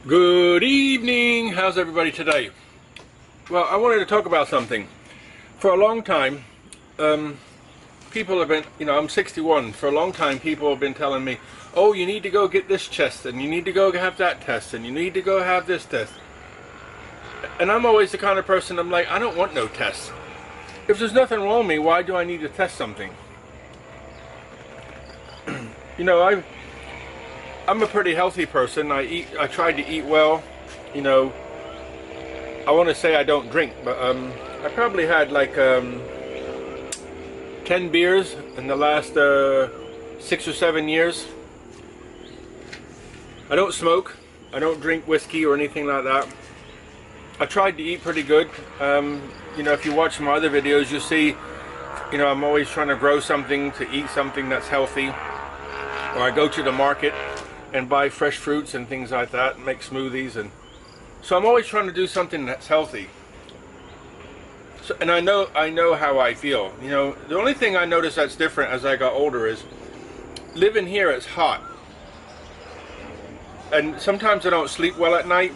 Good evening. How's everybody today? Well, I wanted to talk about something. For a long time, people have been, I'm 61. For a long time, people have been telling me, oh, you need to go get this test, and you need to go have that test, and you need to go have this test. And I'm always the kind of person, I'm like, I don't want no tests. If there's nothing wrong with me, why do I need to test something? I'm a pretty healthy person. I tried to eat well. I want to say I don't drink, but I probably had like 10 beers in the last 6 or 7 years. I don't smoke. I don't drink whiskey or anything like that. I tried to eat pretty good. If you watch my other videos, you'll see, I'm always trying to grow something, to eat something that's healthy. Or I go to the market and buy fresh fruits and things like that, and make smoothies, and so I'm always trying to do something that's healthy. So, and I know how I feel. The only thing I noticed that's different as I got older is living here. It's hot, and sometimes I don't sleep well at night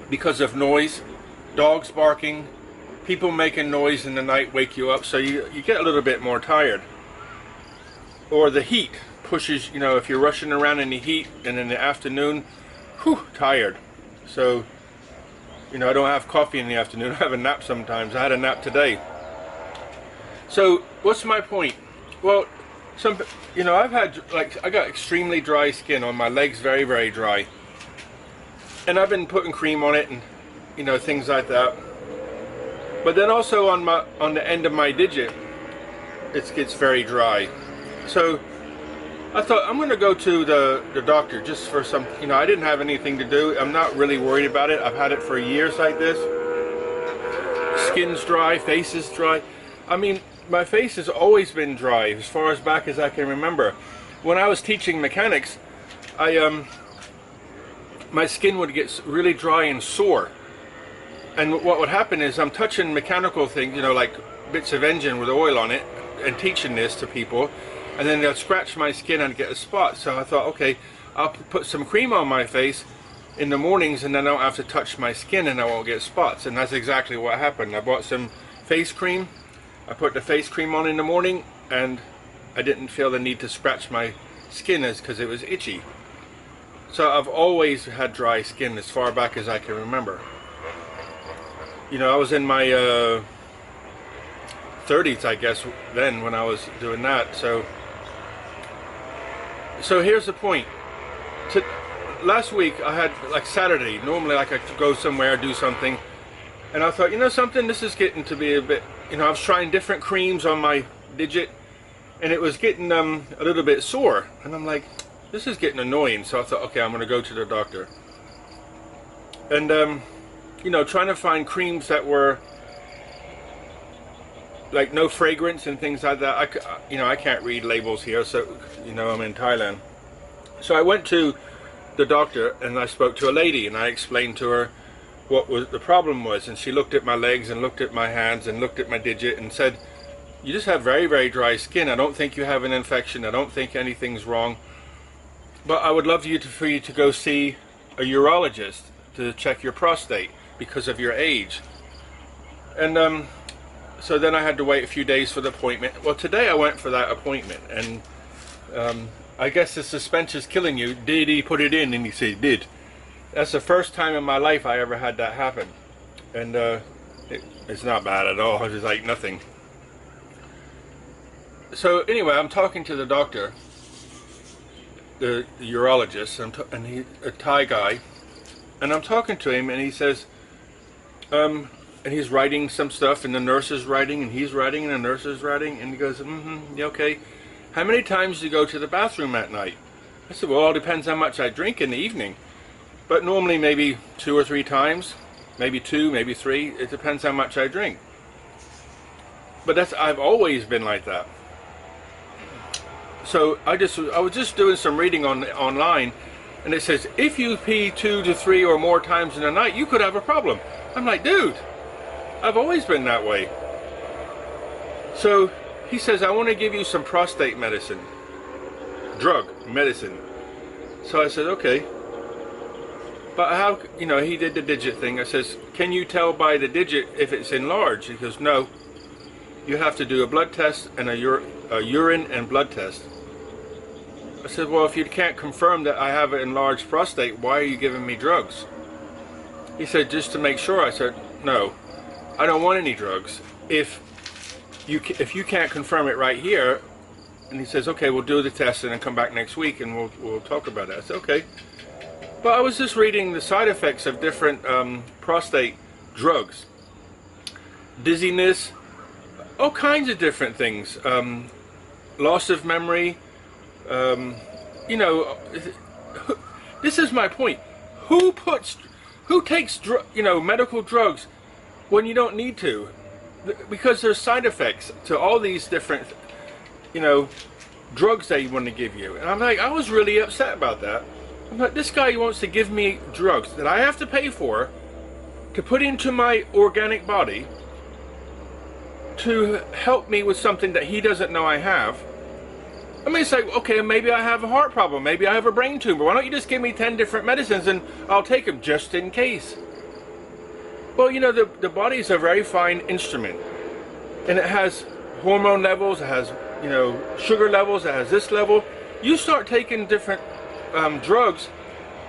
because of noise, dogs barking, people making noise in the night wake you up, so you get a little bit more tired. Or the heat pushes, if you're rushing around in the heat and in the afternoon, tired. So, I don't have coffee in the afternoon. I have a nap sometimes. I had a nap today. So, what's my point? Well, I've had, I got extremely dry skin on my legs, very, very dry. And I've been putting cream on it and, things like that. But then also on the end of my digit, it gets very dry. So, I thought I'm going to go to the doctor just for some, I didn't have anything to do. I'm not really worried about it. I've had it for years like this. Skin's dry, face is dry. I mean, my face has always been dry as far as back as I can remember. When I was teaching mechanics, my skin would get really dry and sore. And what would happen is I'm touching mechanical things, like bits of engine with oil on it, and teaching this to people. And then they'll scratch my skin and get a spot. So I thought, okay, I'll put some cream on my face in the mornings, and then I don't have to touch my skin and I won't get spots. And that's exactly what happened. I bought some face cream. I put the face cream on in the morning, and I didn't feel the need to scratch my skin because it was itchy. So I've always had dry skin as far back as I can remember. I was in my 30s, I guess, then when I was doing that. So here's the point. Last week I had, like Saturday, normally I could go somewhere, do something, and I thought, something, this is getting to be a bit, I was trying different creams on my digit, and it was getting a little bit sore, and I'm like, this is getting annoying. So I thought, okay, I'm going to go to the doctor. And trying to find creams that were like no fragrance and things like that. I can't read labels here, so I'm in Thailand. So I went to the doctor and I spoke to a lady, and I explained to her what the problem was, and she looked at my legs and looked at my hands and looked at my digit and said, you just have very, very dry skin. I don't think you have an infection. I don't think anything's wrong, but I would love for you to go see a urologist to check your prostate because of your age. And so then I had to wait a few days for the appointment. Well, today I went for that appointment, and I guess the suspense is killing you. Did he put it in? And he said, did. That's the first time in my life I ever had that happen. And it's not bad at all. It's like nothing. So anyway, I'm talking to the doctor, the urologist, and he's a Thai guy. And I'm talking to him, and he says, and he's writing some stuff, and the nurse is writing, and he's writing, and the nurse is writing, and he goes, okay. How many times do you go to the bathroom at night? I said, well, it all depends how much I drink in the evening. But normally maybe 2 or 3 times, maybe 2, maybe 3. It depends how much I drink. But I've always been like that. So I was just doing some reading online, and it says, if you pee 2 to 3 or more times in a night, you could have a problem. I'm like, dude, I've always been that way. So he says, I want to give you some prostate medicine. Medicine. So I said, okay. But how, you know, he did the digit thing. I says, can you tell by the digit if it's enlarged? He goes, no. You have to do a blood test and a urine and blood test. I said, well, if you can't confirm that I have an enlarged prostate, why are you giving me drugs? He said, just to make sure. I said, no, I don't want any drugs. If you can't confirm it right here, and he says, okay, we'll do the test and then come back next week and we'll talk about it. I said, okay. But I was just reading the side effects of different prostate drugs. Dizziness, all kinds of different things. Loss of memory. You know, this is my point. Who takes medical drugs when you don't need to? Because there's side effects to all these different, drugs they want to give you. And I'm like, I was really upset about that. I'm like, this guy wants to give me drugs that I have to pay for to put into my organic body to help me with something that he doesn't know I have. I mean, it's like, okay, maybe I have a heart problem, maybe I have a brain tumor. Why don't you just give me 10 different medicines and I'll take them just in case? Well, the body is a very fine instrument, and it has hormone levels, it has, sugar levels, it has this level. You start taking different drugs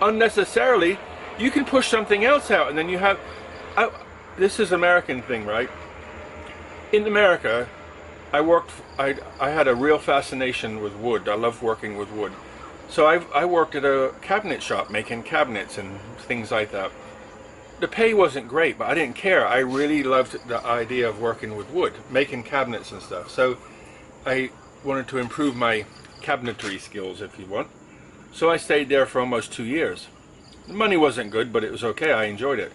unnecessarily, you can push something else out, and then you have, this is American thing, right? In America, I had a real fascination with wood. I love working with wood. So I worked at a cabinet shop making cabinets and things like that. The pay wasn't great, but I didn't care. I really loved the idea of working with wood, making cabinets and stuff. So I wanted to improve my cabinetry skills, if you want. So I stayed there for almost 2 years. The money wasn't good, but it was okay. I enjoyed it.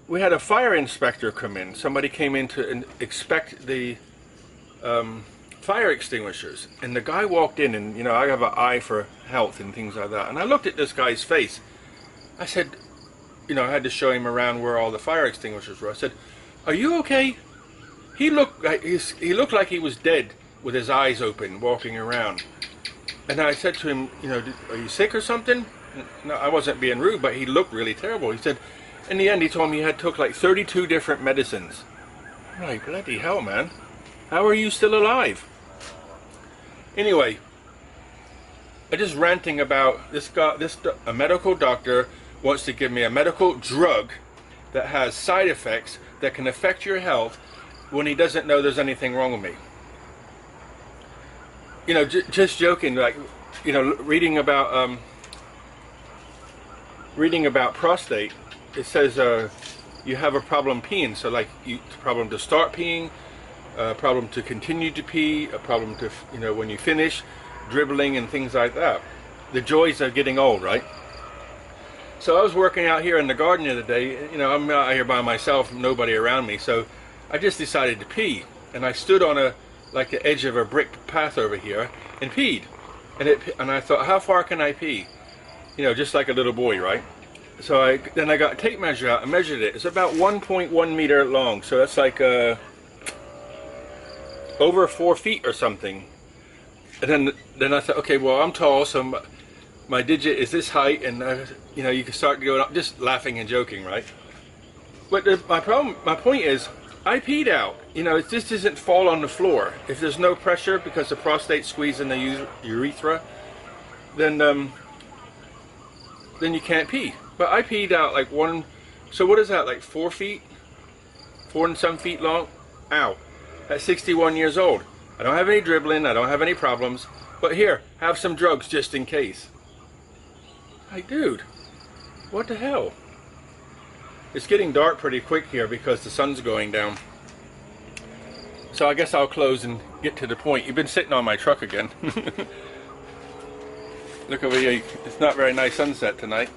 We had a fire inspector come in. Somebody came in to inspect the fire extinguishers, and the guy walked in, and I have an eye for health and things like that. And I looked at this guy's face. I said, I had to show him around where all the fire extinguishers were. I said, "Are you okay?" He looked like he was dead with his eyes open, walking around. And I said to him, "Are you sick or something?" No, I wasn't being rude, but he looked really terrible. He said, in the end, he told me he had took like 32 different medicines. I'm like, bloody hell, man. How are you still alive? Anyway, I'm just ranting about this guy. A medical doctor wants to give me a medical drug that has side effects that can affect your health when he doesn't know there's anything wrong with me. Just joking, like, reading about prostate. It says you have a problem peeing, so like a problem to start peeing, a problem to continue to pee, a problem to when you finish, dribbling and things like that. The joys of getting old, right? So I was working out here in the garden the other day. I'm out here by myself, nobody around me, so I just decided to pee, and I stood on the edge of a brick path over here and peed, and I thought, how far can I pee? Just like a little boy, right? So I got a tape measure out and measured it. It's about 1.1 meter long, so that's like over 4 feet or something. And then I thought, okay, well, I'm tall, so my digit is this height, and you can start going up, just laughing and joking, right? But my point is, I peed out. It just doesn't fall on the floor. If there's no pressure because the prostate squeezes in the urethra, then you can't pee. But I peed out like so what is that, like 4 feet? 4 and some feet long? Ow. At 61 years old. I don't have any dribbling, I don't have any problems. But here, have some drugs just in case. Like, dude, what the hell? It's getting dark pretty quick here because the sun's going down. So I guess I'll close and get to the point. You've been sitting on my truck again. Look over here, it's not very nice sunset tonight.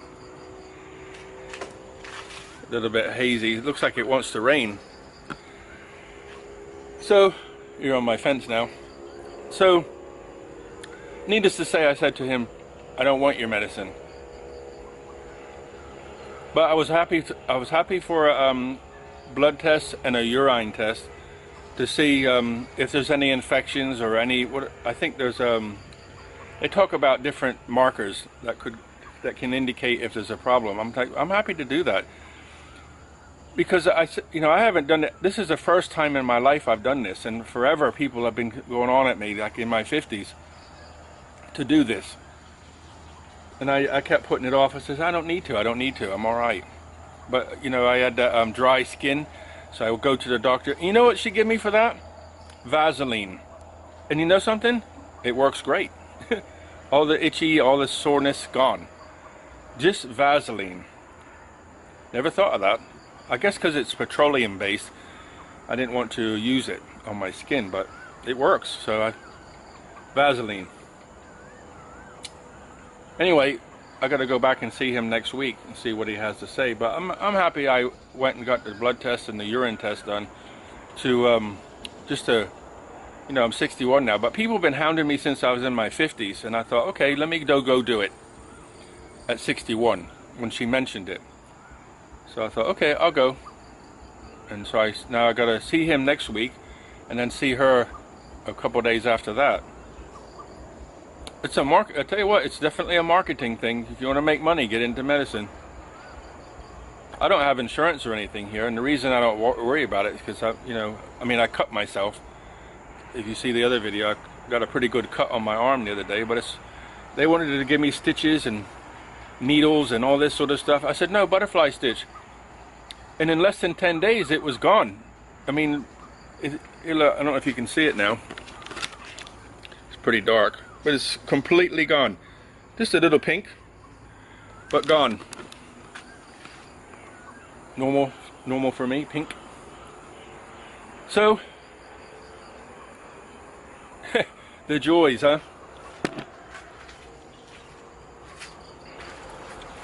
A little bit hazy. It looks like it wants to rain. So, you're on my fence now. So, needless to say, I said to him, I don't want your medicine. But I was happy for a blood test and a urine test to see if there's any infections or any. I think there's they talk about different markers that could that can indicate if there's a problem, I'm happy to do that. Because I haven't done it. This is the first time in my life I've done this, and forever people have been going on at me, like in my 50s, to do this. And I kept putting it off. I says, I don't need to, I'm all right. But, I had dry skin, so I would go to the doctor. You know what she gave me for that? Vaseline. And you know something? It works great. All the itchy, all the soreness, gone. Just Vaseline. Never thought of that. I guess because it's petroleum based, I didn't want to use it on my skin, but it works, so Vaseline. Anyway, I got to go back and see him next week and see what he has to say. But I'm happy I went and got the blood test and the urine test done to just to, I'm 61 now. But people have been hounding me since I was in my 50s, and I thought, okay, let me go do it at 61 when she mentioned it. So I thought, okay, I'll go. And so now I got to see him next week, and then see her a couple days after that. It's I tell you what, it's definitely a marketing thing. If you want to make money, get into medicine. I don't have insurance or anything here, and the reason I don't worry about it is because I cut myself. If you see the other video, I got a pretty good cut on my arm the other day, but they wanted to give me stitches and needles and all this sort of stuff. I said, no, butterfly stitch. And in less than 10 days, it was gone. I mean, I don't know if you can see it now. It's pretty dark, but it's completely gone. Just a little pink, but gone. Normal for me, pink. So, the joys, huh?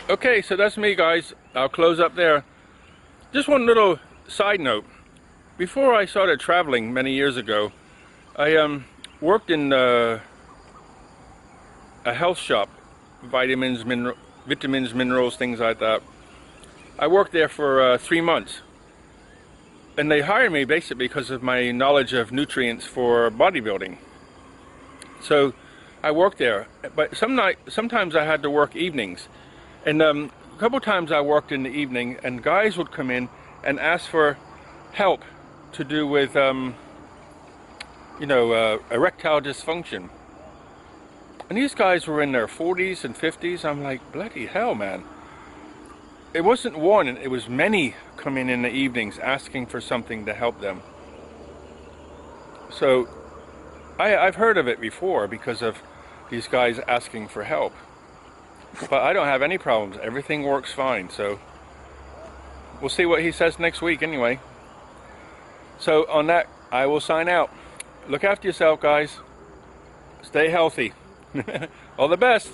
Okay, so that's me, guys. I'll close up there. Just one little side note. Before I started traveling many years ago, I worked in a health shop, vitamins, minerals, things like that. I worked there for 3 months, and they hired me basically because of my knowledge of nutrients for bodybuilding. So I worked there, but sometimes I had to work evenings, and a couple times I worked in the evening, and guys would come in and ask for help to do with erectile dysfunction. And these guys were in their 40s and 50s. I'm like, bloody hell, man. It wasn't one, it was many coming in the evenings asking for something to help them. So I've heard of it before because of these guys asking for help. But I don't have any problems. Everything works fine. So we'll see what he says next week anyway. So on that, I will sign out. Look after yourself, guys. Stay healthy. All the best.